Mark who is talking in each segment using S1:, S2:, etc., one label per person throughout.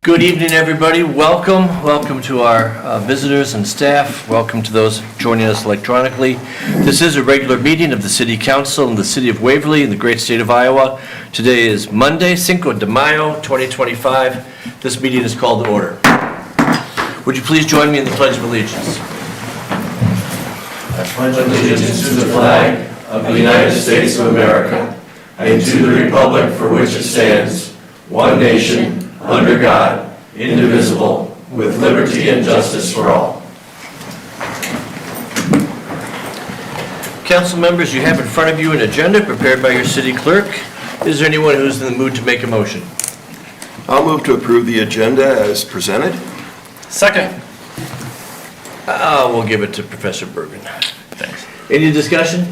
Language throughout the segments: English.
S1: Good evening, everybody. Welcome to our visitors and staff. Welcome to those joining us electronically. This is a regular meeting of the City Council in the City of Waverly in the great state of Iowa. Today is Monday, Cinco de Mayo, 2025. This meeting is called to order. Would you please join me in the Pledge of Allegiance?
S2: I pledge allegiance to the flag of the United States of America and to the republic for which it stands, one nation, under God, indivisible, with liberty and justice for all.
S1: Council members, you have in front of you an agenda prepared by your city clerk. Is there anyone who's in the mood to make a motion?
S3: I'll move to approve the agenda as presented.
S1: Second. We'll give it to Professor Bergen. Thanks. Any discussion?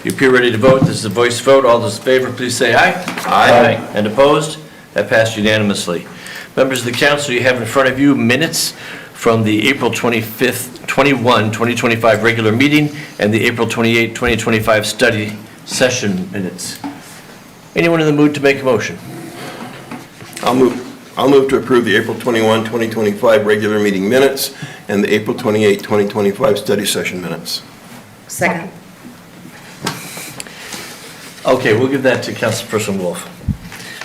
S1: You appear ready to vote. This is a voice vote. All those in favor, please say aye.
S3: Aye.
S1: And opposed? That passed unanimously. Members of the council, you have in front of you minutes from the April 25th, 2025 regular meeting and the April 28, 2025 study session minutes. Anyone in the mood to make a motion?
S3: I'll move to approve the April 21, 2025 regular meeting minutes and the April 28, 2025 study session minutes.
S4: Second.
S1: Okay, we'll give that to Councilperson Wolf.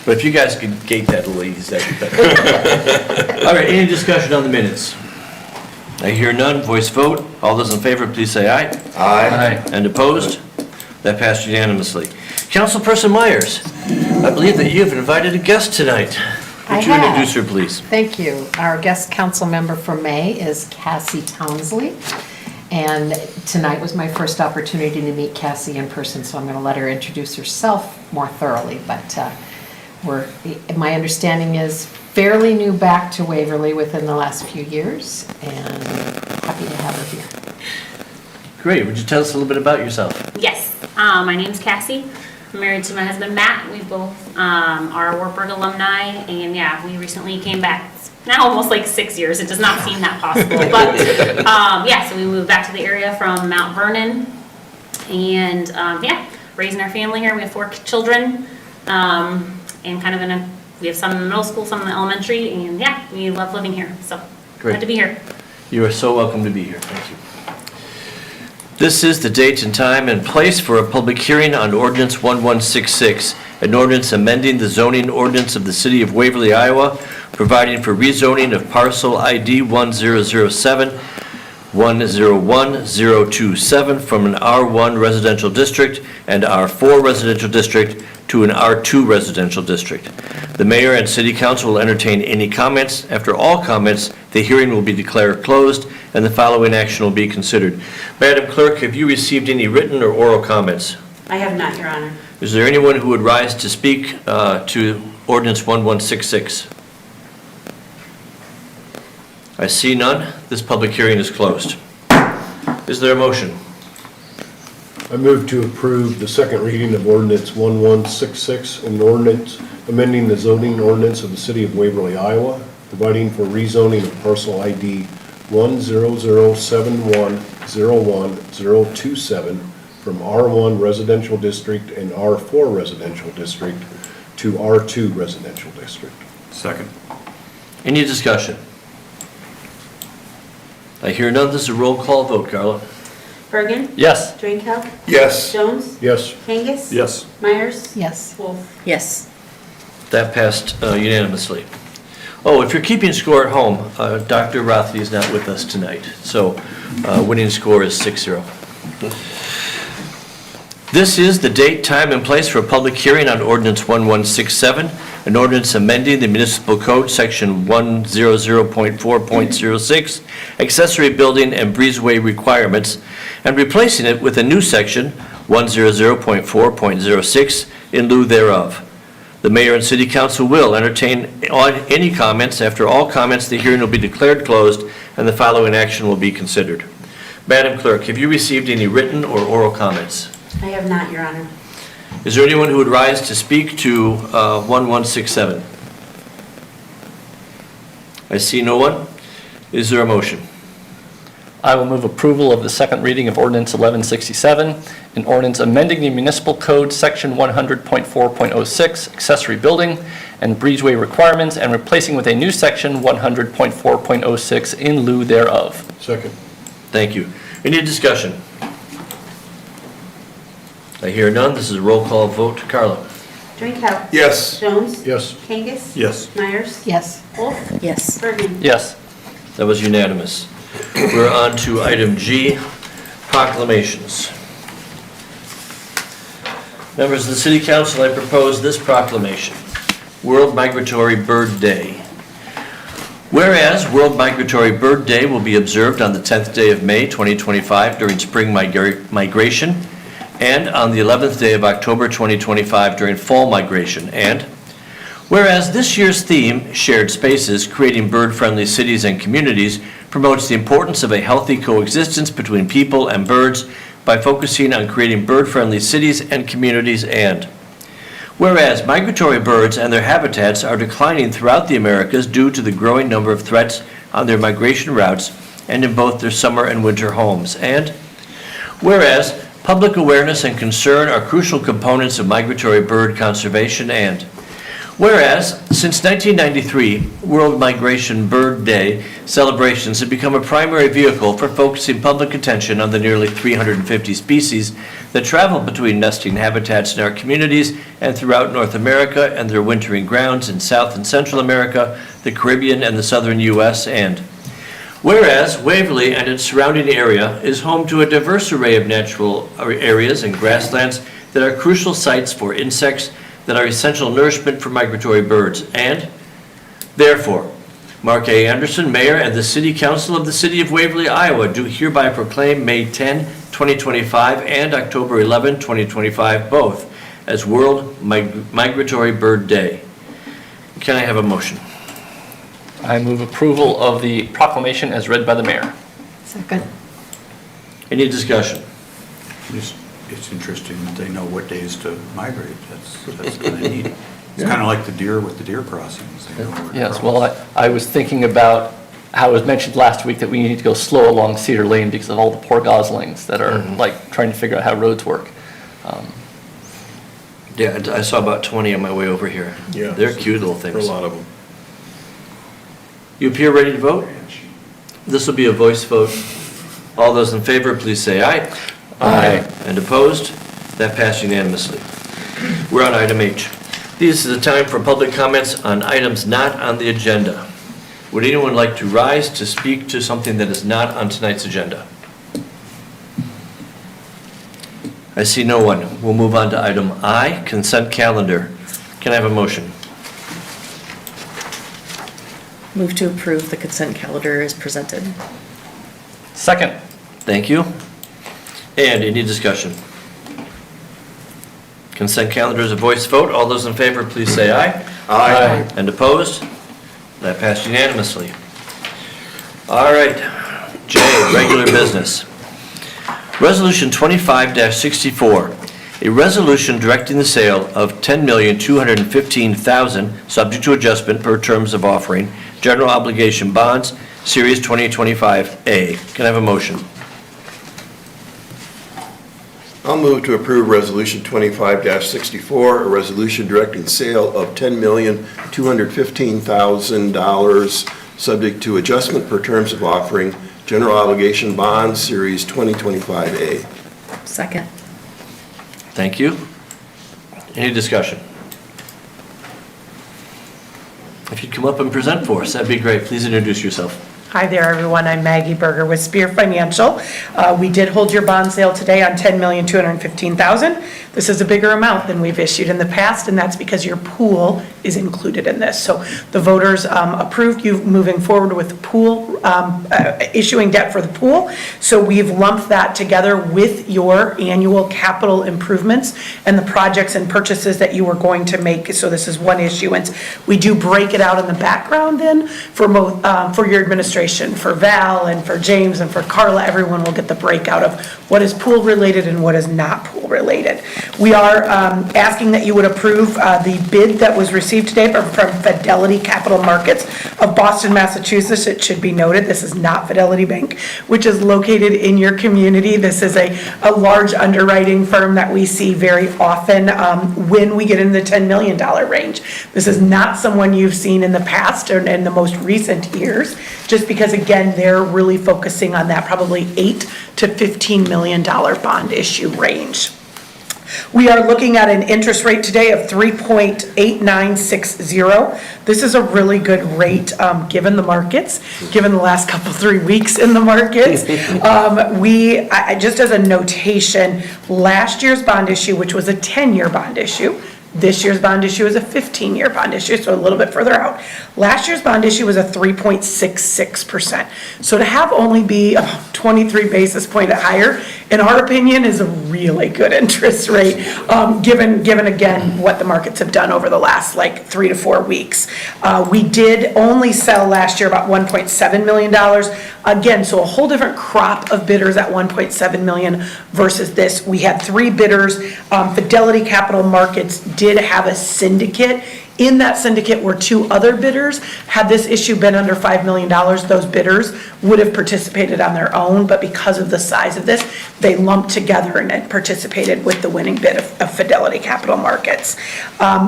S1: But if you guys could gate that a little easy, that'd be better. All right, any discussion on the minutes? I hear none, voice vote. All those in favor, please say aye.
S3: Aye.
S1: And opposed? That passed unanimously. Councilperson Myers, I believe that you have invited a guest tonight. Would you introduce her, please?
S4: Thank you. Our guest council member for May is Cassie Townsley. And tonight was my first opportunity to meet Cassie in person, so I'm going to let her introduce herself more thoroughly. But my understanding is fairly new back to Waverly within the last few years, and happy to have her here.
S1: Great. Would you tell us a little bit about yourself?
S5: Yes. My name's Cassie. I'm married to my husband, Matt. We both are Wartburg alumni, and yeah, we recently came back. Now almost like 6 years. It does not seem that possible, but yeah, so we moved back to the area from Mount Vernon, and yeah, raising our family here. We have 4 children, and kind of we have some in the middle school, some in the elementary, and yeah, we love living here, so
S1: Great.
S5: glad to be here.
S1: You are so welcome to be here. Thank you. This is the date and time and place for a public hearing on Ordinance 1166, an ordinance amending the zoning ordinance of the City of Waverly, Iowa, providing for rezoning of Parcel ID 1007-101027 from an R1 residential district and R4 residential district to an R2 residential district. The mayor and city council will entertain any comments. After all comments, the hearing will be declared closed and the following action will be considered. Madam Clerk, have you received any written or oral comments?
S6: I have not, Your Honor.
S1: Is there anyone who would rise to speak to Ordinance 1166? I see none. This public hearing is closed. Is there a motion?
S7: I move to approve the second reading of Ordinance 1166, an ordinance amending the zoning ordinance of the City of Waverly, Iowa, providing for rezoning of Parcel ID 10071011027 from R1 Residential District and R4 Residential District to R2 Residential District.
S2: Second.
S1: Any discussion? I hear none. This is a roll call vote, Carla.
S6: Bergen?
S1: Yes.
S6: Drinkow?
S3: Yes.
S6: Jones?
S7: Yes.
S6: Kangas?
S2: Yes.
S6: Myers?
S4: Yes.
S6: Wolf?
S4: Yes.
S1: That passed unanimously. Oh, if you're keeping score at home, Dr. Rothy is not with us tonight, so winning score is 6-0. This is the date, time, and place for a public hearing on Ordinance 1167, an ordinance amending the Municipal Code Section 100.4.06, accessory building and breezeway requirements, and replacing it with a new section, 100.4.06, in lieu thereof. The mayor and city council will entertain any comments. After all comments, the hearing will be declared closed and the following action will be considered. Madam Clerk, have you received any written or oral comments?
S6: I have not, Your Honor.
S1: Is there anyone who would rise to speak to 1167? I see no one. Is there a motion?
S8: I will move approval of the second reading of Ordinance 1167, an ordinance amending the Municipal Code Section 100.4.06, accessory building, and Breezeway requirements and replacing with a new section 100.4.06 in lieu thereof.
S7: Second.
S1: Thank you. Any discussion? I hear none. This is a roll call vote. Carla?
S6: Drinkow.
S3: Yes.
S6: Jones.
S7: Yes.
S6: Kangas.
S2: Yes.
S6: Myers.
S4: Yes.
S6: Wolf.
S4: Yes.
S6: Bergen.
S8: Yes.
S1: That was unanimous. We're on to item G, proclamations. Members of the City Council, I propose this proclamation. World Migratory Bird Day. Whereas World Migratory Bird Day will be observed on the 10th day of May 2025 during spring migration, and on the 11th day of October 2025 during fall migration, and whereas this year's theme, Shared Spaces, Creating Bird-Friendly Cities and Communities, promotes the importance of a healthy coexistence between people and birds by focusing on creating bird-friendly cities and communities, and whereas migratory birds and their habitats are declining throughout the Americas due to the growing number of threats on their migration routes and in both their summer and winter homes, and whereas public awareness and concern are crucial components of migratory bird conservation, and whereas, since 1993, World Migration Bird Day celebrations have become a primary vehicle for focusing public attention on the nearly 350 species that travel between nesting habitats in our communities and throughout North America and their wintering grounds in South and Central America, the Caribbean, and the southern U.S., and whereas Waverly and its surrounding area is home to a diverse array of natural areas and grasslands that are crucial sites for insects that are essential nourishment for migratory birds, and therefore, Mark A. Anderson, Mayor, and the City Council of the City of Waverly, Iowa, do hereby proclaim May 10, 2025 and October 11, 2025 both as World Migratory Bird Day. Can I have a motion?
S8: I move approval of the proclamation as read by the mayor.
S4: Second.
S1: Any discussion?
S2: It's interesting that they know what days to migrate. That's kind of neat. It's kind of like the deer with the deer crossings. They know where to
S8: Yes,
S2: cross.
S8: well, I was thinking about how it was mentioned last week that we need to go slow along Cedar Lane because of all the poor goslings that are like trying to figure out how roads work.
S1: Yeah, I saw about 20 on my way over here.
S3: Yeah.
S1: They're cute little
S3: For a
S1: things.
S3: lot of them.
S1: You appear ready to vote? This will be a voice vote. All those in favor, please say aye.
S8: Aye.
S1: And opposed? That passed unanimously. We're on item H. This is the time for public comments on items not on the agenda. Would anyone like to rise to speak to something that is not on tonight's agenda? I see no one. We'll move on to item I, consent calendar. Can I have a motion?
S9: Move to approve the consent calendar as presented.
S8: Second.
S1: Thank you. And any discussion? Consent calendar is a voice vote. All those in favor, please say aye.
S8: Aye.
S1: And opposed? That passed unanimously. All right, J, regular business. Resolution 25-64, a resolution directing the sale of $10,215,000, subject to adjustment per terms of offering, general obligation bonds, Series 2025A. Can I have a motion?
S3: I'll move to approve Resolution 25-64, a resolution directing sale of $10,215,000, subject to adjustment per terms of offering, general obligation bonds, Series 2025A.
S9: Second.
S1: Thank you. Any discussion? If you'd come up and present for us, that'd be great. Please introduce yourself.
S10: Hi there, everyone. I'm Maggie Berger with Spear Financial. We did hold your bond sale today on $10,215,000. This is a bigger amount than we've issued in the past, and that's because your pool is included in this. So the voters approved you moving forward with the pool, issuing debt for the pool. So we've lumped that together with your annual capital improvements and the projects and purchases that you were going to make. So this is one issuance. We do break it out in the background then for your administration. For Val and for James and for Carla, everyone will get the breakout of what is pool related and what is not pool related. We are asking that you would approve the bid that was received today from Fidelity Capital Markets of Boston, Massachusetts. It should be noted, this is not Fidelity Bank, which is located in your community. This is a large underwriting firm that we see very often when we get in the $10 million range. This is not someone you've seen in the past or in the most recent years, just because, again, they're really focusing on that probably $8 to $15 million bond issue range. We are looking at an interest rate today of 3.8960. This is a really good rate given the markets, given the last couple, 3 weeks in the markets. Just as a notation, last year's bond issue, which was a 10-year bond issue, this year's bond issue is a 15-year bond issue, so a little bit further out. Last year's bond issue was a 3.66%. So to have only be about 23 basis points higher, in our opinion, is a really good interest rate, given again, what the markets have done over the last 3 to 4 weeks. We did only sell last year about $1.7 million. Again, so a whole different crop of bidders at $1.7 million versus this. We had 3 bidders. Fidelity Capital Markets did have a syndicate. In that syndicate were 2 other bidders. Had this issue been under $5 million, those bidders would have participated on their own, but because of the size of this, they lumped together and participated with the winning bid of Fidelity Capital Markets.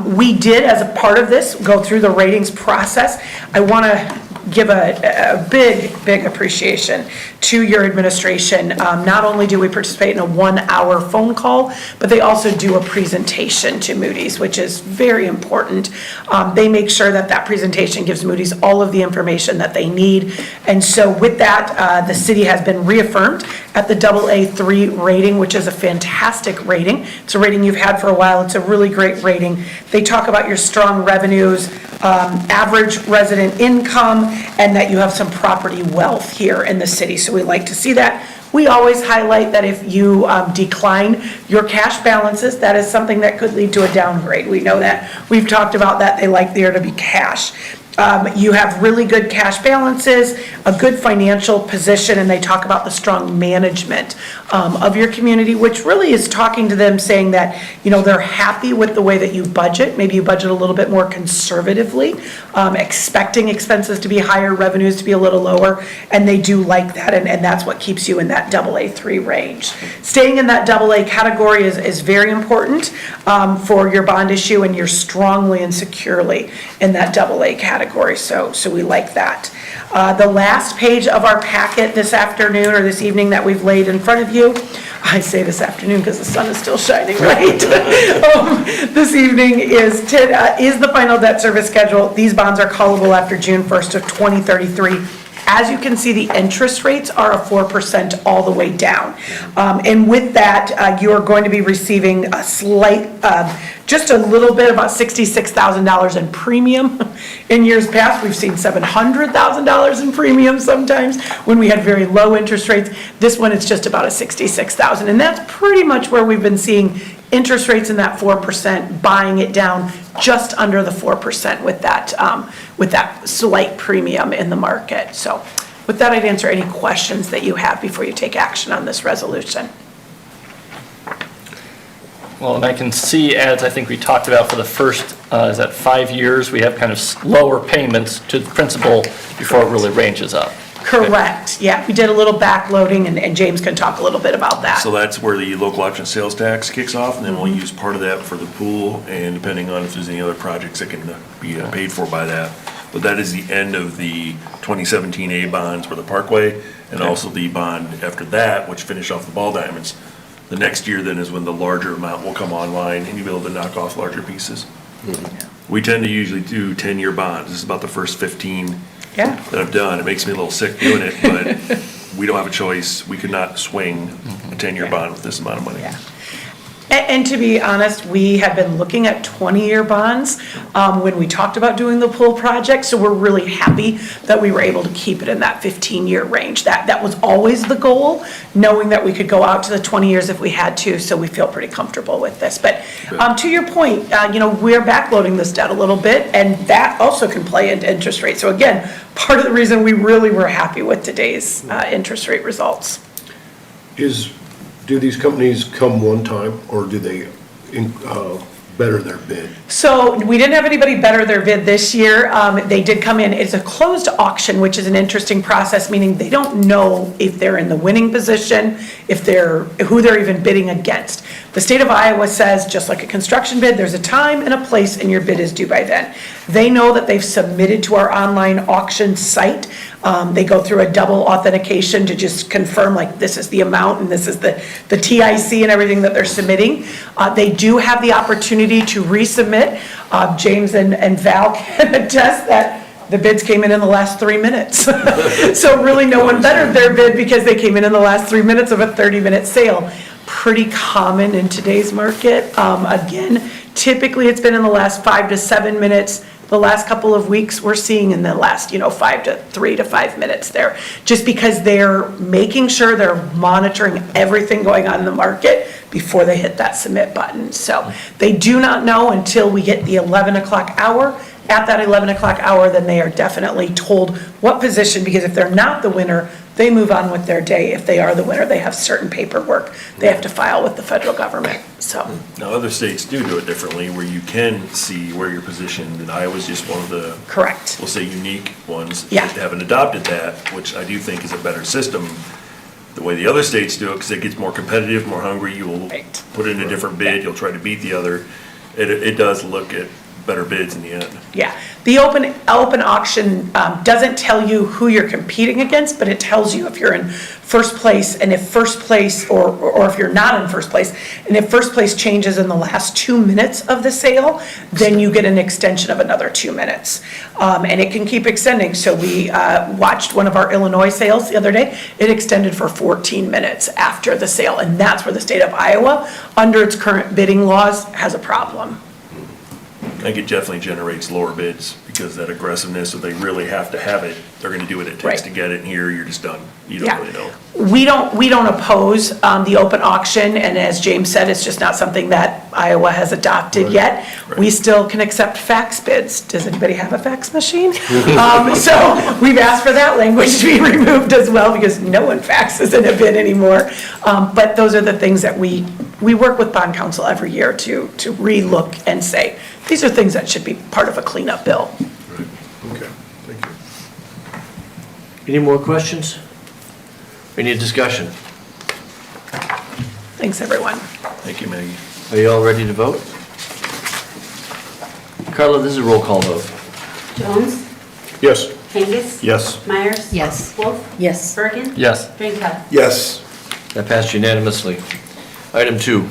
S10: We did, as a part of this, go through the ratings process. I want to give a big appreciation to your administration. Not only do we participate in a 1-hour phone call, but they also do a presentation to Moody's, which is very important. They make sure that that presentation gives Moody's all of the information that they need. And so with that, the city has been reaffirmed at the AA3 rating, which is a fantastic rating. It's a rating you've had for a while. It's a really great rating. They talk about your strong revenues, average resident income, and that you have some property wealth here in the city. So we like to see that. We always highlight that if you decline your cash balances, that is something that could lead to a downgrade. We know that. We've talked about that. They like there to be cash. You have really good cash balances, a good financial position, and they talk about the strong management of your community, which really is talking to them saying that, they're happy with the way that you budget. Maybe you budget a little bit more conservatively, expecting expenses to be higher, revenues to be a little lower, and they do like that, and that's what keeps you in that AA3 range. Staying in that AA category is very important for your bond issue, and you're strongly and securely in that AA category. So we like that. The last page of our packet this afternoon or this evening that we've laid in front of you, I say this afternoon because the sun is still shining, right? This evening is the final debt service schedule. These bonds are callable after June 1st of 2033. As you can see, the interest rates are 4% all the way down. And with that, you are going to be receiving a slight, just a little bit, about $66,000 in premium. In years past, we've seen $700,000 in premium sometimes when we had very low interest rates. This one, it's just about a $66,000. And that's pretty much where we've been seeing interest rates in that 4%, buying it down just under the 4% with that slight premium in the market. So with that, I'd answer any questions that you have before you take action on this resolution.
S8: Well, and I can see, as I think we talked about for the first, 5 years, we have kind of slower payments to the principal before it really ranges up.
S10: Correct, yeah, we did a little backloading, and James can talk a little bit about that.
S2: So that's where the local option sales tax kicks off, and then we'll use part of that for the pool, and depending on if there's any other projects that can be paid for by that. But that is the end of the 2017 A bonds for the Parkway, and also the bond after that, which finish off the ball diamonds. The next year then is when the larger amount will come online, and you'll be able to knock off larger pieces. We tend to usually do 10-year bonds. This is about the first 15 that I've done. It makes me a little sick doing it, but we don't have a choice. We could not swing a 10-year bond with this amount of money.
S10: Yeah. And to be honest, we have been looking at 20-year bonds when we talked about doing the pool project, so we're really happy that we were able to keep it in that 15-year range. That was always the goal, knowing that we could go out to the 20 years if we had to, so we feel pretty comfortable with this. But to your point, we're backloading this debt a little bit, and that also can play into interest rates. So again, part of the reason we really were happy with today's interest rate results.
S7: do these companies come one time, or do they better their bid?
S10: So we didn't have anybody better their bid this year. They did come in, it's a closed auction, which is an interesting process, meaning they don't know if they're in the winning position, who they're even bidding against. The state of Iowa says, just like a construction bid, there's a time and a place and your bid is due by then. They know that they've submitted to our online auction site. They go through a double authentication to just confirm, like, this is the amount and this is the TIC and everything that they're submitting. They do have the opportunity to resubmit. James and Val can attest that the bids came in the last 3 minutes. So really no one bettered their bid because they came in the last 3 minutes of a 30-minute sale. Pretty common in today's market. Again, typically it's been in the last 5 to 7 minutes. The last couple of weeks, we're seeing in the last, 3 to 5 minutes there, just because they're making sure they're monitoring everything going on in the market before they hit that submit button. So they do not know until we hit the 11 o'clock hour. At that 11 o'clock hour, then they are definitely told what position, because if they're not the winner, they move on with their day. If they are the winner, they have certain paperwork they have to file with the federal government, so.
S2: Now, other states do it differently, where you can see where you're positioned, and Iowa's just one of the,
S10: Correct.
S2: we'll say, unique ones.
S10: Yeah.
S2: That haven't adopted that, which I do think is a better system, the way the other states do it, because it gets more competitive, more hungry, you will
S10: Right.
S2: put in a different bid, you'll try to beat the other. It does look at better bids in the end.
S10: Yeah, the open auction doesn't tell you who you're competing against, but it tells you if you're in first place, and if first place, or if you're not in first place, and if first place changes in the last 2 minutes of the sale, then you get an extension of another 2 minutes. And it can keep extending. So we watched one of our Illinois sales the other day. It extended for 14 minutes after the sale, and that's where the state of Iowa, under its current bidding laws, has a problem.
S2: I think it definitely generates lower bids, because that aggressiveness, if they really have to have it, they're gonna do what it takes
S10: Right.
S2: to get it, and here, you're just done. You don't
S10: Yeah.
S2: really know.
S10: We don't oppose the open auction, and as James said, it's just not something that Iowa has adopted yet.
S2: Right.
S10: We still can accept fax bids. Does anybody have a fax machine? So we've asked for that language to be removed as well, because no one faxes in a bid anymore. But those are the things that we work with bond counsel every year to relook and say, these are things that should be part of a cleanup bill.
S3: Okay, thank you.
S1: Any more questions? Any discussion?
S10: Thanks, everyone.
S2: Thank you, Maggie.
S1: Are you all ready to vote? Carla, this is a roll call vote.
S6: Jones?
S7: Yes.
S6: Kangas?
S7: Yes.
S6: Myers?
S4: Yes.
S6: Wolf?
S9: Yes.
S6: Bergen?
S8: Yes.
S6: Drinkow?
S3: Yes.
S1: That passed unanimously. Item 2,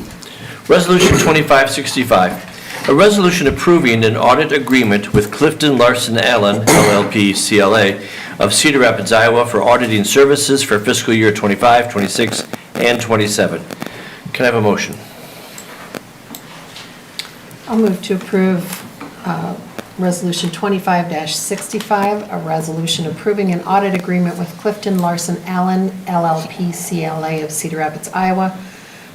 S1: Resolution 2565, a resolution approving an audit agreement with Clifton Larson Allen LLP CLA of Cedar Rapids, Iowa for auditing services for fiscal year 25, 26, and 27. Can I have a motion?
S4: I'll move to approve Resolution 25-65, a resolution approving an audit agreement with Clifton Larson Allen LLP CLA of Cedar Rapids, Iowa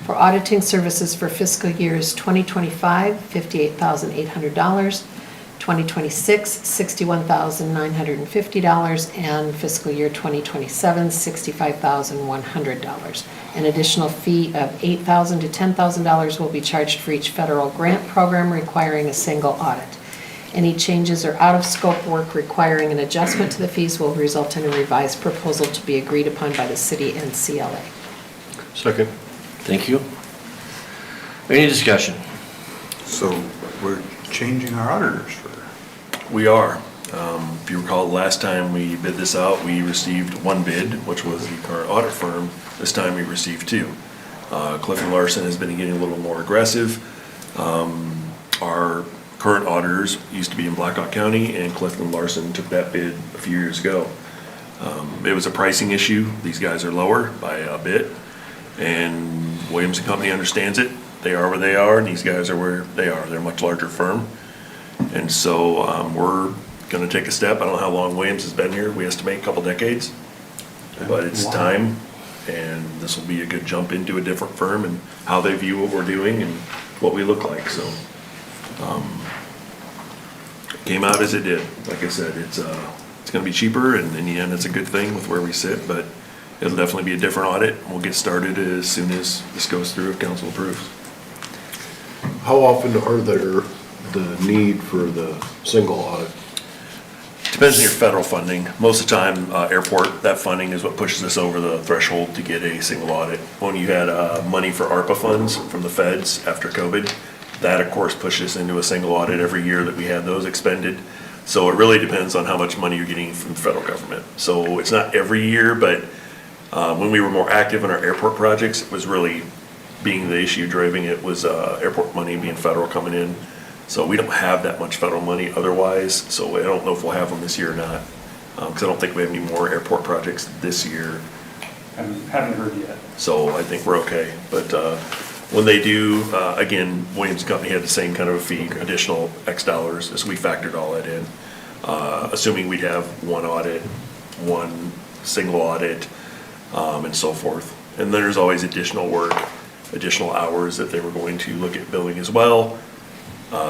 S4: for auditing services for fiscal years 2025, $58,800, 2026, $61,950, and fiscal year 2027, $65,100. An additional fee of $8,000 to $10,000 will be charged for each federal grant program requiring a single audit. Any changes or out-of-scope work requiring an adjustment to the fees will result in a revised proposal to be agreed upon by the city and CLA.
S7: Second.
S1: Thank you. Any discussion?
S11: So we're changing our auditors for,
S2: We are. If you recall, last time we bid this out, we received one bid, which was the current audit firm. This time we received two. Clifton Larson has been getting a little more aggressive. Our current auditors used to be in Blackhawk County, and Clifton Larson took that bid a few years ago. It was a pricing issue. These guys are lower by a bit, and Williams & Company understands it. They are where they are, and these guys are where they are. They're a much larger firm. And so we're going to take a step. I don't know how long Williams has been here. We estimate a couple decades. But it's time, and this will be a good jump into a different firm and how they view what we're doing and what we look like. So it came out as it did. Like I said, it's going to be cheaper, and in the end, it's a good thing with where we sit. But it'll definitely be a different audit. We'll get started as soon as this goes through, if council approves.
S7: How often are there the need for the single audit?
S2: Depends on your federal funding. Most of the time, airport, that funding is what pushes us over the threshold to get a single audit. When you had money for ARPA funds from the feds after COVID, that of course pushes us into a single audit every year that we had those expended. So it really depends on how much money you're getting from the federal government. So it's not every year, but when we were more active in our airport projects, it was really being the issue driving it was airport money being federal coming in. So we don't have that much federal money otherwise, so I don't know if we'll have them this year or not. Because I don't think we have any more airport projects this year.
S12: Haven't heard yet.
S2: So I think we're okay. But when they do, again, Williams Company had the same kind of a fee, additional X dollars, so we factored all that in. Assuming we'd have one audit, one single audit, and so forth. And then there's always additional work, additional hours that they were going to look at billing as well.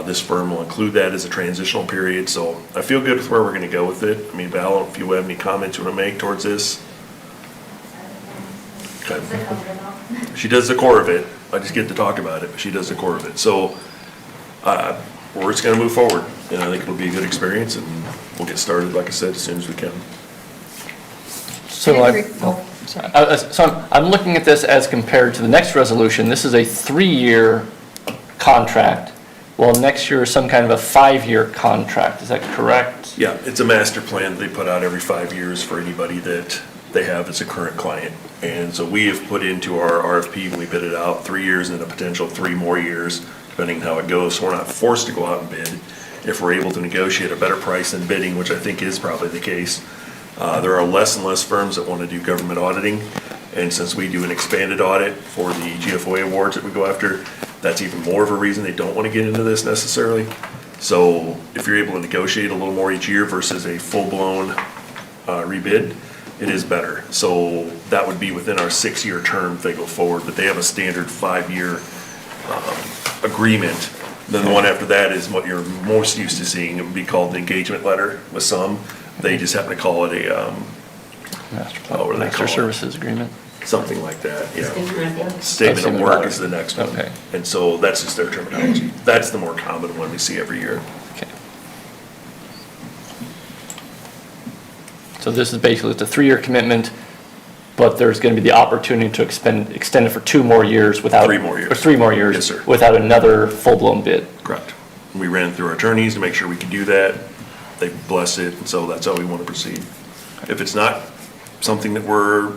S2: This firm will include that as a transitional period, so I feel good with where we're gonna go with it. I mean, Val, if you have any comments you wanna make towards this? Okay. She does the core of it, I just get to talk about it, but she does the core of it. So, we're just gonna move forward, and I think it'll be a good experience, and we'll get started, like I said, as soon as we can.
S8: So
S4: I agree.
S8: I'm looking at this as compared to the next resolution. This is a 3-year contract, while next year is some kind of a 5-year contract. Is that correct?
S2: Yeah, it's a master plan that they put out every 5 years for anybody that they have as a current client. And so we have put into our RFP, when we bid it out, 3 years and a potential 3 more years, depending on how it goes. So we're not forced to go out and bid. If we're able to negotiate a better price than bidding, which I think is probably the case, there are less and less firms that want to do government auditing. And since we do an expanded audit for the GFOA awards that we go after, that's even more of a reason they don't want to get into this necessarily. So if you're able to negotiate a little more each year versus a full-blown rebid, it is better. So that would be within our 6-year term if they go forward, but they have a standard 5-year agreement. Then the one after that is what you're most used to seeing. It would be called the engagement letter with some. They just happen to call it a,
S8: Master Services Agreement.
S2: something like that, yeah.
S6: Statement of work.
S2: Statement of work is the next one.
S8: Okay.
S2: And so that's just their terminology. That's the more common one we see every year.
S8: Okay. So this is basically, it's a 3-year commitment, but there's going to be the opportunity to extend it for 2 more years without.
S2: 3 more years.
S8: Or 3 more years.
S2: Yes, sir.
S8: Without another full-blown bid.
S2: Correct. We ran through our attorneys to make sure we could do that. They blessed it, and so that's how we want to proceed. If it's not something that we're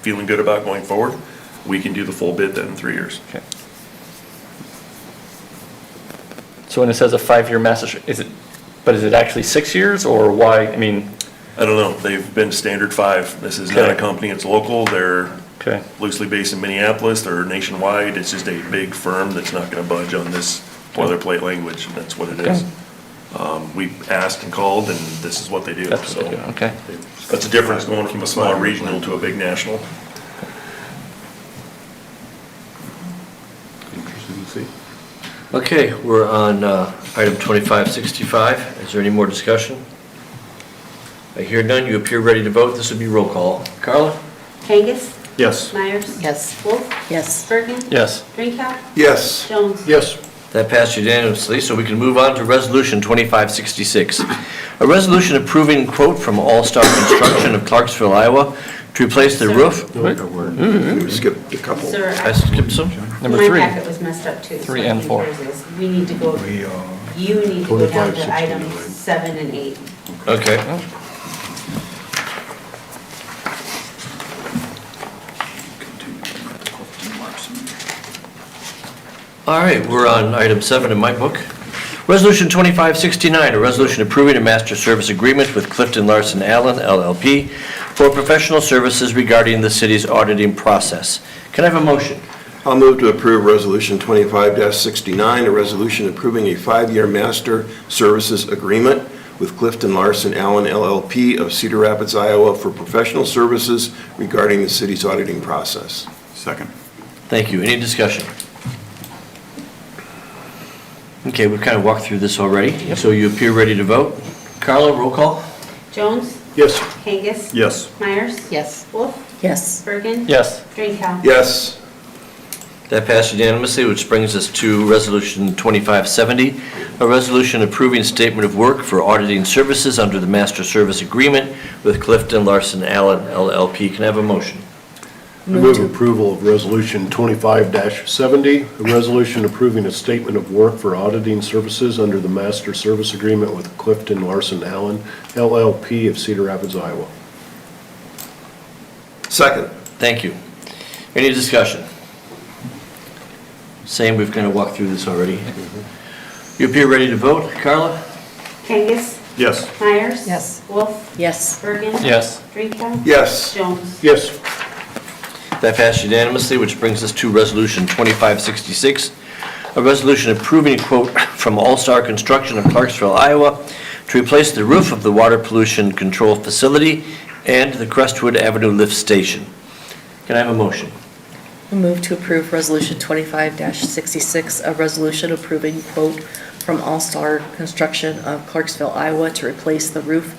S2: feeling good about going forward, we can do the full bid then in 3 years.
S8: Okay. So when it says a 5-year master, is it actually 6 years, or why, I mean?
S2: I don't know. They've been standard 5. This is not a
S8: Okay.
S2: company, it's local. They're
S8: Okay.
S2: loosely based in Minneapolis. They're nationwide. It's just a big firm that's not going to budge on this boilerplate language. That's what it is. We asked and called, and this is what they do.
S8: That's what they do, okay.
S2: That's the difference going from a small regional to a big national.
S11: Interesting to see.
S1: Okay, we're on item 2565. Is there any more discussion? I hear none. You appear ready to vote. This would be roll call. Carla?
S6: Kangas?
S11: Yes.
S6: Myers?
S4: Yes.
S6: Wolf?
S9: Yes.
S6: Bergen?
S8: Yes.
S6: Drinkow?
S3: Yes.
S6: Jones?
S7: Yes.
S1: That passed unanimously, so we can move on to Resolution 2566. A resolution approving quote from All Star Construction of Clarksville, Iowa to replace the roof.
S3: We skipped a couple.
S6: Sir,
S1: I skipped some.
S8: Number
S6: my
S8: 3.
S6: packet was messed up too. so
S8: 3
S6: I
S8: and
S6: think
S8: 4.
S6: yours is. We need to go, you need to go down to items 7 and 8.
S1: Okay. All right, we're on item 7 in my book. Resolution 2569, a resolution approving a master service agreement with Clifton Larson Allen LLP for professional services regarding the city's auditing process. Can I have a motion?
S3: I'll move to approve Resolution 25-69, a resolution approving a 5-year master services agreement with Clifton Larson Allen LLP of Cedar Rapids, Iowa for professional services regarding the city's auditing process.
S11: Second.
S1: Thank you. Any discussion? Okay, we've kind of walked through this already, so you appear ready to vote. Carla, roll call?
S6: Jones?
S7: Yes.
S6: Kangas?
S11: Yes.
S6: Myers?
S4: Yes.
S6: Wolf?
S9: Yes.
S6: Bergen.
S8: Yes.
S6: Drinkow.
S3: Yes.
S1: That passed unanimously, which brings us to Resolution 2570, a resolution approving statement of work for auditing services under the master service agreement with Clifton Larson Allen LLP. Can I have a motion?
S7: I move approval of Resolution 25-70, a resolution approving a statement of work for auditing services under the master service agreement with Clifton Larson Allen LLP of Cedar Rapids, Iowa.
S3: Second.
S1: Thank you. Any discussion? Same, we've kind of walked through this already. You appear ready to vote. Carla?
S6: Kangas.
S11: Yes.
S6: Myers.
S4: Yes.
S6: Wolf.
S9: Yes.
S6: Bergen.
S8: Yes.
S6: Drinkow.
S3: Yes.
S6: Jones.
S7: Yes.
S1: That passed unanimously, which brings us to Resolution 2566, a resolution approving a quote from All Star Construction of Clarksville, Iowa, to replace the roof of the water pollution control facility and the Crestwood Avenue lift station. Can I have a motion?
S9: I move to approve Resolution 25-66, a resolution approving quote from All Star Construction of Clarksville, Iowa, to replace the roof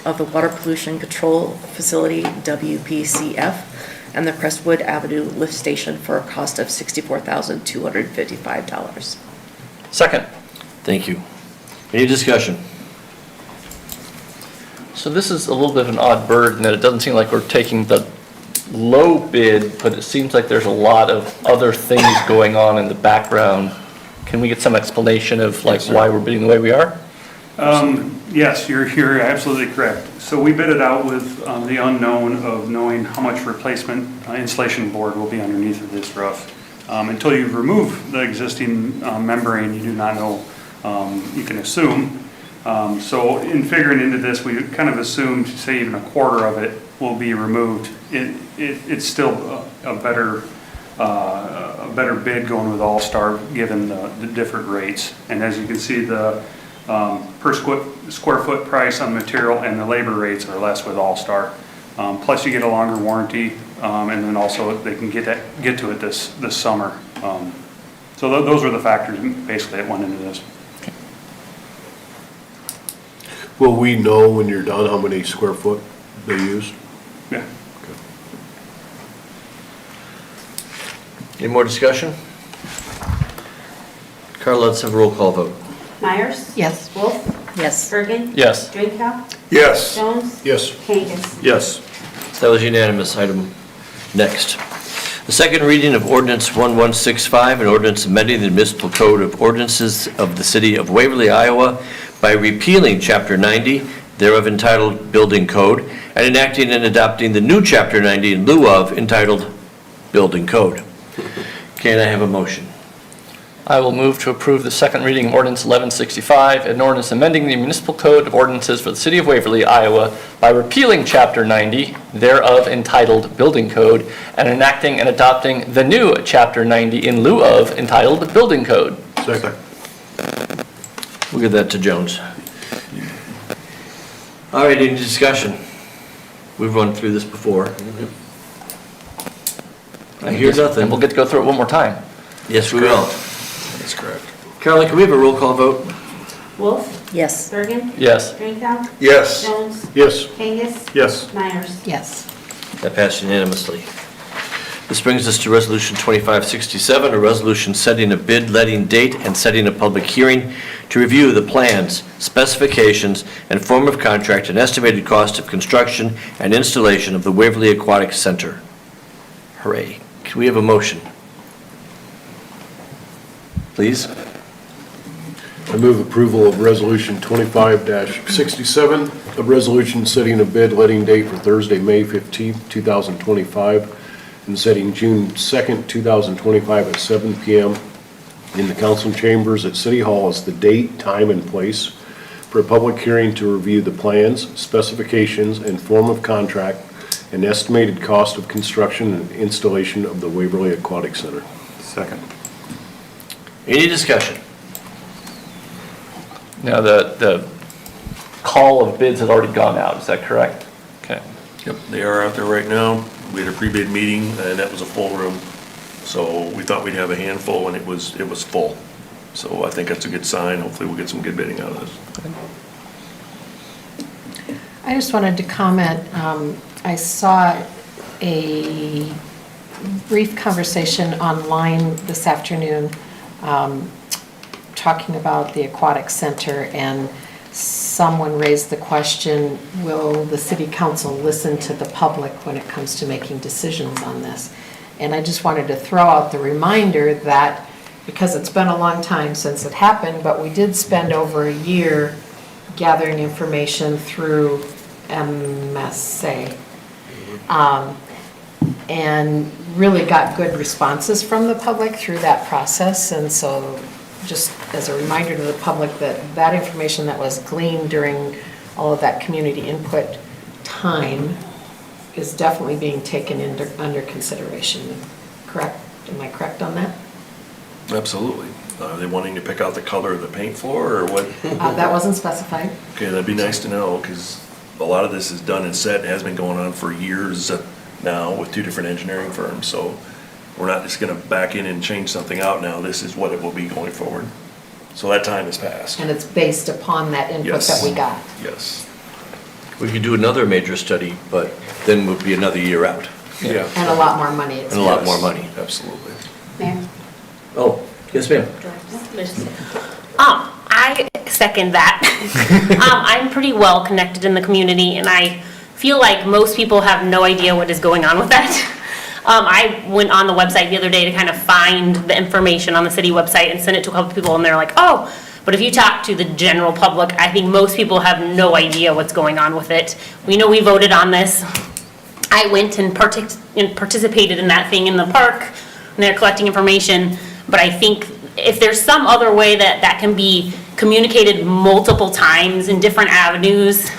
S9: of the water pollution control facility, WPCF, and the Crestwood Avenue lift station for a cost of $64,255.
S8: Second.
S1: Thank you. Any discussion?
S8: So this is a little bit of an odd bird in that it doesn't seem like we're taking the low bid, but it seems like there's a lot of other things going on in the background. Can we get some explanation of like why we're bidding the way we are?
S12: Yes, you're absolutely correct. So we bid it out with the unknown of knowing how much replacement insulation board will be underneath of this roof. Until you remove the existing membrane, you do not know, you can assume. So in figuring into this, we kind of assumed, say even a quarter of it will be removed. It's still a better bid going with All-Star given the different rates. And as you can see, the per square foot price on material and the labor rates are less with All-Star. Plus you get a longer warranty, and then also they can get to it this summer. So those were the factors basically that went into this.
S7: Will we know when you're done how many square foot they use?
S12: Yeah.
S1: Any more discussion? Carla, let's have a roll call vote.
S6: Myers.
S4: Yes.
S6: Wolf.
S9: Yes.
S6: Bergen.
S8: Yes.
S6: Drinkow.
S3: Yes.
S6: Jones.
S7: Yes.
S6: Kangas.
S11: Yes.
S1: That was unanimous. Item next. The second reading of Ordinance 1165, an ordinance amending the Municipal Code of Ordinances of the City of Waverly, Iowa, by repealing Chapter 90, thereof entitled Building Code, and enacting and adopting the new Chapter 90 in lieu of entitled Building Code. Can I have a motion?
S8: I will move to approve the second reading of Ordinance 1165, an ordinance amending the Municipal Code of Ordinances for the City of Waverly, Iowa, by repealing Chapter 90, thereof entitled Building Code, and enacting and adopting the new Chapter 90 in lieu of entitled Building Code.
S7: Second.
S1: We'll give that to Jones. All right, any discussion? We've run through this before. I hear
S8: And
S1: nothing.
S8: we'll get to go through it one more time.
S1: Yes, we will.
S11: That's correct.
S1: Carla, can we have a roll call vote?
S6: Wolf.
S9: Yes.
S6: Bergen.
S8: Yes.
S6: Drinkow.
S3: Yes.
S6: Jones.
S7: Yes.
S6: Kangas.
S11: Yes.
S6: Myers.
S4: Yes.
S1: That passed unanimously. This brings us to Resolution 2567, a resolution setting a bid letting date and setting a public hearing to review the plans, specifications, and form of contract and estimated cost of construction and installation of the Waverly Aquatic Center. Hooray. Can we have a motion? Please?
S7: I move approval of Resolution 25-67, a resolution setting a bid letting date for Thursday, May 15th, 2025, and setting June 2nd, 2025 at 7 p.m. in the council chambers at City Hall as the date, time, and place for a public hearing to review the plans, specifications, and form of contract and estimated cost of construction and installation of the Waverly Aquatic Center.
S11: Second.
S1: Any discussion?
S8: Now, the call of bids has already gone out, is that correct? Okay.
S2: Yep, they are out there right now. We had a pre-bid meeting, and that was a full room. So we thought we'd have a handful, and it was full. So I think that's a good sign. Hopefully we'll get some good bidding out of this.
S4: I just wanted to comment, I saw a brief conversation online this afternoon, talking about the aquatic center, and someone raised the question, will the city council listen to the public when it comes to making decisions on this? And I just wanted to throw out the reminder that, because it's been a long time since it happened, but we did spend over a year gathering information through MSA. And really got good responses from the public through that process. And so just as a reminder to the public that that information that was gleaned during all of that community input time is definitely being taken under consideration. Correct? Am I correct on that?
S2: Absolutely. Are they wanting to pick out the color of the paint floor or what?
S4: That wasn't specified.
S2: Okay, that'd be nice to know, because a lot of this is done and set, and has been going on for years now with 2 different engineering firms, so we're not just gonna back in and change something out now. This is what it will be going forward. So that time has passed.
S4: And it's based upon that input
S2: Yes.
S4: that we got.
S2: Yes.
S1: We could do another major study, but then would be another year out
S2: Yeah.
S4: And a lot more money.
S1: and a lot more money.
S2: Absolutely.
S5: Mayor?
S1: Oh, yes, ma'am.
S5: I second that. I'm pretty well connected in the community, and I feel like most people have no idea what is going on with that. I went on the website the other day to kind of find the information on the city website and send it to a couple people, and they're like, oh, but if you talk to the general public, I think most people have no idea what's going on with it. We know we voted on this. I went and participated in that thing in the park, and they're collecting information, but I think if there's some other way that that can be communicated multiple times in different avenues,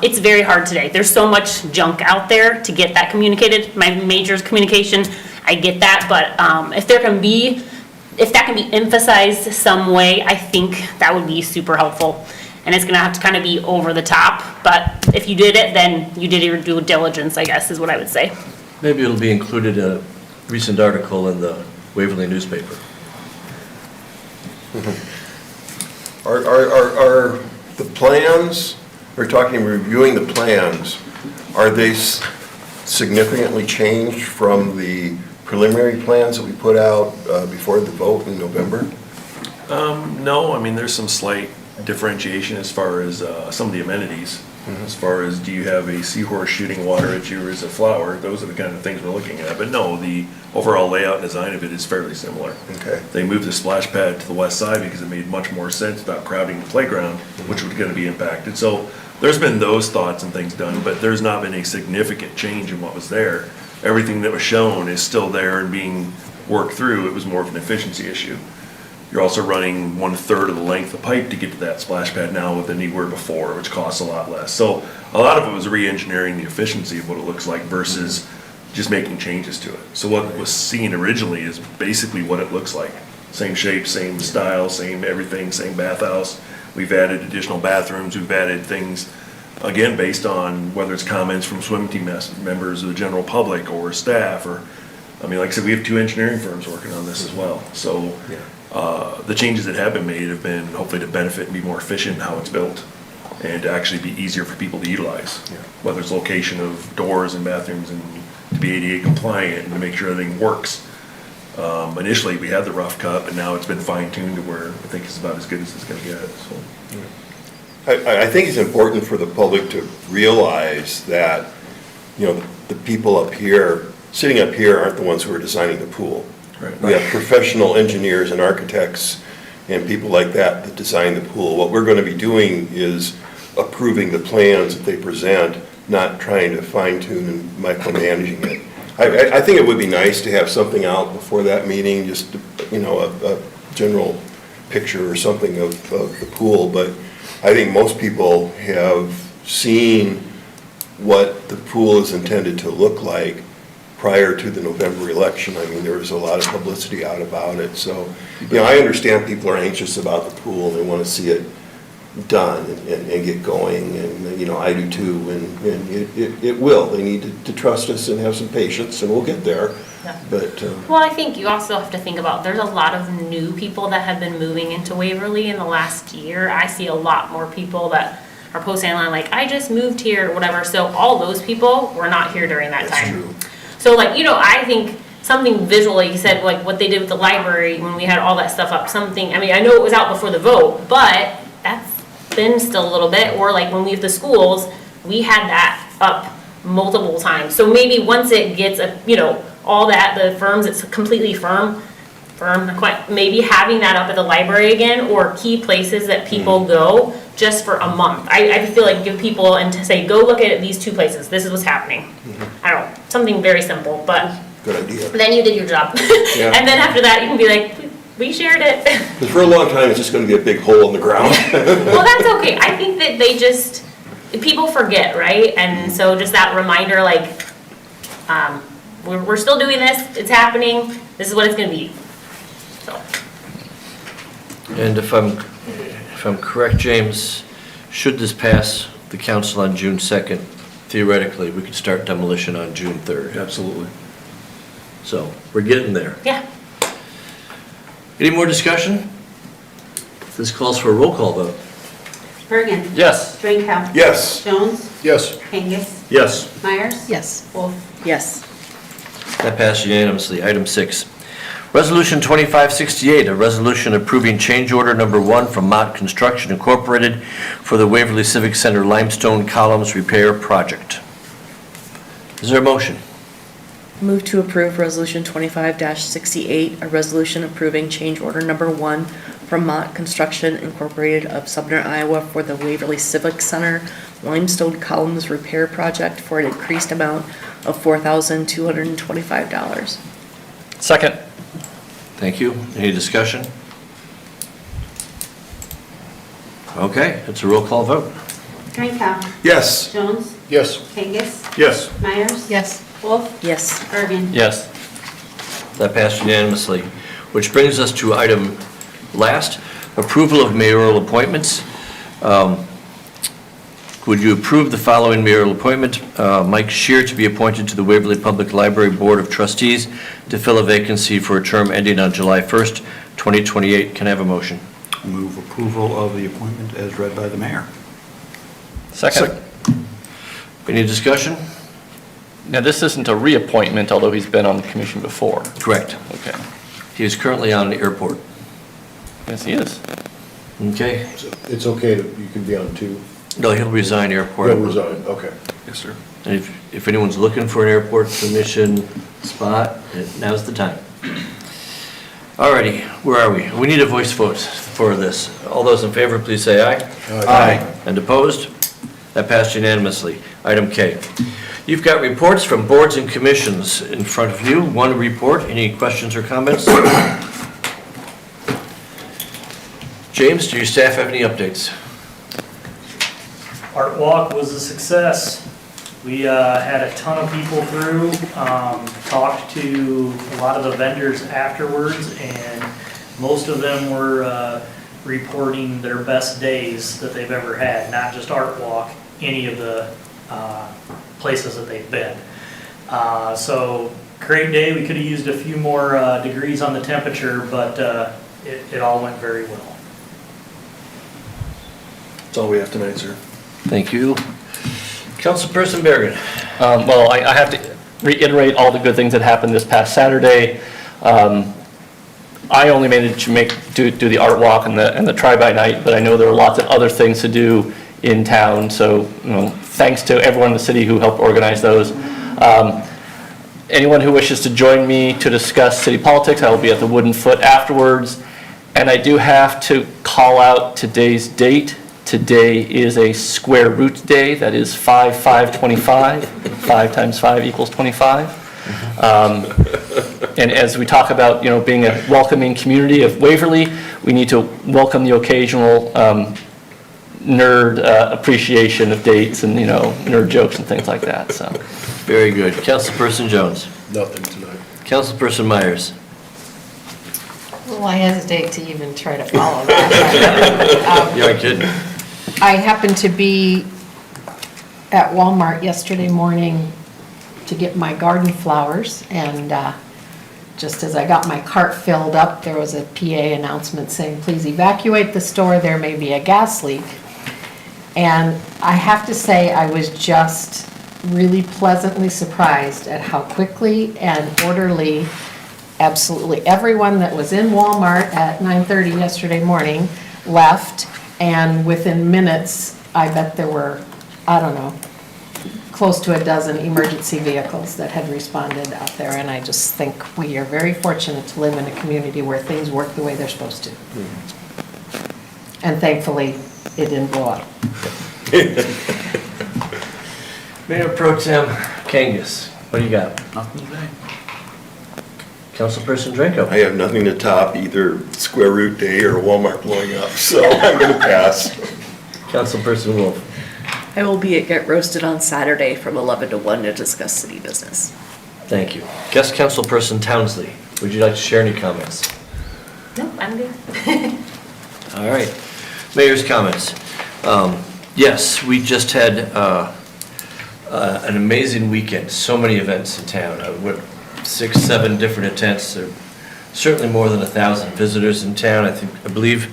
S5: it's very hard today. There's so much junk out there to get that communicated. My major is communication, I get that, but if that can be emphasized some way, I think that would be super helpful. And it's gonna have to kind of be over the top, but if you did it, then you did your due diligence, I guess, is what I would say.
S1: Maybe it'll be included in a recent article in the Waverly newspaper.
S3: Are the plans, we're talking reviewing the plans, are they significantly changed from the preliminary plans that we put out before the vote in November?
S2: No, I mean, there's some slight differentiation as far as some of the amenities. As far as, do you have a seahorse shooting water at you or is it flower? Those are the kind of things we're looking at. But no, the overall layout and design of it is fairly similar.
S3: Okay.
S2: They moved the splash pad to the west side because it made much more sense without crowding the playground, which was going to be impacted. So there's been those thoughts and things done, but there's not been a significant change in what was there. Everything that was shown is still there and being worked through. It was more of an efficiency issue. You're also running 1/3 of the length of pipe to get to that splash pad now than you were before, which costs a lot less. So a lot of it was re-engineering the efficiency of what it looks like versus just making changes to it. So what was seen originally is basically what it looks like. Same shape, same style, same everything, same bathhouse. We've added additional bathrooms, we've added things, again, based on whether it's comments from swimming team members or the general public or staff, or, I mean, like I said, we have 2 engineering firms working on this as well. So the changes that have been made have been hopefully to benefit and be more efficient in how it's built and to actually be easier for people to utilize. Whether it's location of doors and bathrooms and to be ADA compliant and to make sure everything works. Initially, we had the rough cut, but now it's been fine-tuned to where I think it's about as good as it's going to get. So.
S3: I think it's important for the public to realize that, you know, the people up here, sitting up here aren't the ones who are designing the pool.
S2: Right.
S3: We have professional engineers and architects and people like that that design the pool. What we're going to be doing is approving the plans that they present, not trying to fine-tune and micromanaging it. I think it would be nice to have something out before that meeting, just, you know, a general picture or something of the pool, but I think most people have seen what the pool is intended to look like prior to the November election. I mean, there was a lot of publicity out about it, so, you know, I understand people are anxious about the pool, they want to see it done and get going, and, you know, I do too, and it will. They need to trust us and have some patience, and we'll get there, but...
S5: Well, I think you also have to think about, there's a lot of new people that have been moving into Waverly in the last year. I see a lot more people that are posting online like, I just moved here or whatever. So all those people were not here during that
S3: That's
S5: time.
S3: true.
S5: So like, I think something visual, like you said, like what they did with the library when we had all that stuff up, something, I mean, I know it was out before the vote, but that's been still a little bit, or like when we have the schools, we had that up multiple times. So maybe once it gets, all that, the firms, it's completely firm, not quite, maybe having that up at the library again, or key places that people go just for a month. I feel like give people and to say, go look at these two places, this is what's happening. I don't know, something very simple, but
S3: Good idea.
S5: then you did your job.
S3: Yeah.
S5: And then after that, you can be like, we shared it.
S3: Because for a long time, it's just going to be a big hole in the ground.
S5: Well, that's okay. I think that they just, people forget, right? And so just that reminder, like, we're still doing this, it's happening, this is what it's gonna be. So,
S1: And if I'm correct, James, should this pass the council on June 2nd, theoretically, we could start demolition on June 3rd.
S3: Absolutely.
S1: So, we're getting there.
S5: yeah.
S1: Any more discussion? This calls for a roll call vote.
S6: Bergen.
S8: Yes.
S6: Drinkow.
S3: Yes.
S6: Jones.
S7: Yes.
S6: Kangas.
S7: Yes.
S6: Myers.
S4: Yes.
S6: Wolf.
S9: Yes.
S1: That passed unanimously. Item 6. Resolution 2568, a resolution approving change order number 1 from Mott Construction Incorporated for the Waverly Civic Center limestone columns repair project. Is there a motion?
S9: Move to approve Resolution 25-68, a resolution approving change order number 1 from Mott Construction Incorporated of Sumner, Iowa for the Waverly Civic Center limestone columns repair project for an increased amount of $4,225.
S8: Second.
S1: Thank you. Any discussion? Okay, it's a roll call vote.
S6: Drinkow.
S3: Yes.
S6: Jones.
S7: Yes.
S6: Kangas.
S7: Yes.
S6: Myers.
S4: Yes.
S6: Wolf.
S9: Yes.
S6: Bergen.
S8: Yes.
S1: That passed unanimously, which brings us to item last, approval of mayoral appointments. Would you approve the following mayoral appointment? Mike Shear to be appointed to the Waverly Public Library Board of Trustees to fill a vacancy for a term ending on July 1st, 2028. Can I have a motion?
S11: Move approval of the appointment as read by the mayor.
S8: Second.
S1: Any discussion?
S8: Now, this isn't a reappointment, although he's been on the commission before.
S1: Correct.
S8: Okay.
S1: He is currently on the airport.
S8: Yes, he is.
S1: Okay.
S7: So it's okay to, you can be on 2.
S1: No, he'll resign airport.
S7: You'll resign, okay.
S11: Yes, sir.
S1: And if anyone's looking for an airport commission spot, now's the time. Alrighty, where are we? We need a voice vote for this. All those in favor, please say aye.
S7: Aye.
S1: And opposed? That passed unanimously. Item K. You've got reports from boards and commissions in front of you. One report. Any questions or comments? James, do your staff have any updates?
S13: Art Walk was a success. We had a ton of people through, talked to a lot of the vendors afterwards, and most of them were reporting their best days that they've ever had, not just Art Walk, any of the places that they've been. So great day. We could have used a few more degrees on the temperature, but it all went very well.
S3: That's all we have tonight, sir.
S1: Thank you. Councilperson Bergen.
S8: Well, I have to reiterate all the good things that happened this past Saturday. I only managed to do the art walk and the try-by night, but I know there were lots of other things to do in town, so thanks to everyone in the city who helped organize those. Anyone who wishes to join me to discuss city politics, I will be at the Wooden Foot afterwards. And I do have to call out today's date. Today is a square root day, that is 5/5/25. 5 times 5 equals 25. And as we talk about, being a welcoming community of Waverly, we need to welcome the occasional nerd appreciation of dates and, nerd jokes and things like that, so.
S1: Very good. Councilperson Jones.
S7: Nothing tonight.
S1: Councilperson Myers.
S4: Well, I hesitate to even try to follow that.
S1: You aren't kidding.
S4: I happened to be at Walmart yesterday morning to get my garden flowers, and just as I got my cart filled up, there was a PA announcement saying, please evacuate the store, there may be a gas leak. And I have to say, I was just really pleasantly surprised at how quickly and orderly absolutely everyone that was in Walmart at 9:30 yesterday morning left. And within minutes, I bet there were, I don't know, close to a dozen emergency vehicles that had responded out there. And I just think we are very fortunate to live in a community where things work the way they're supposed to. And thankfully, it didn't blow up.
S1: Mayor Pro Tem Kangas, what do you got?
S11: Nothing today.
S1: Councilperson Drenko?
S3: I have nothing to top either Square Root Day or Walmart blowing up, so I'm going to pass.
S1: Councilperson Wolf?
S9: I will be at Get Roasted on Saturday from 11 to 1 to discuss city business.
S1: Thank you. Guest Councilperson Townsley, would you like to share any comments?
S5: Nope, I'm good.
S1: All right. Mayor's comments. Yes, we just had an amazing weekend. So many events in town. 6, 7 different events. There are certainly more than 1,000 visitors in town. I believe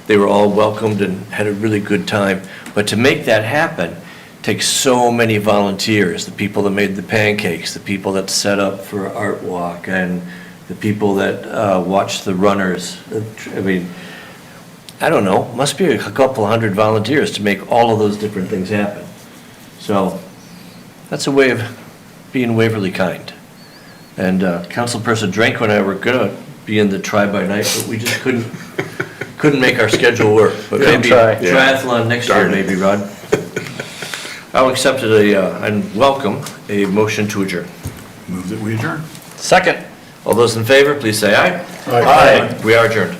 S1: they were all welcomed and had a really good time. But to make that happen takes so many volunteers. The people that made the pancakes, the people that set up for Art Walk, and the people that watched the runners. I mean, I don't know, must be a couple hundred volunteers to make all of those different things happen. So that's a way of being Waverly kind. And Councilperson Dranko and I were gonna be in the try-by-night, but we just couldn't make our schedule work. But maybe triathlon next year, maybe, Rod. I'll accept it and welcome a motion to adjourn.
S11: Move that we adjourn.
S8: Second.
S1: All those in favor, please say aye.
S7: Aye.
S1: We are adjourned.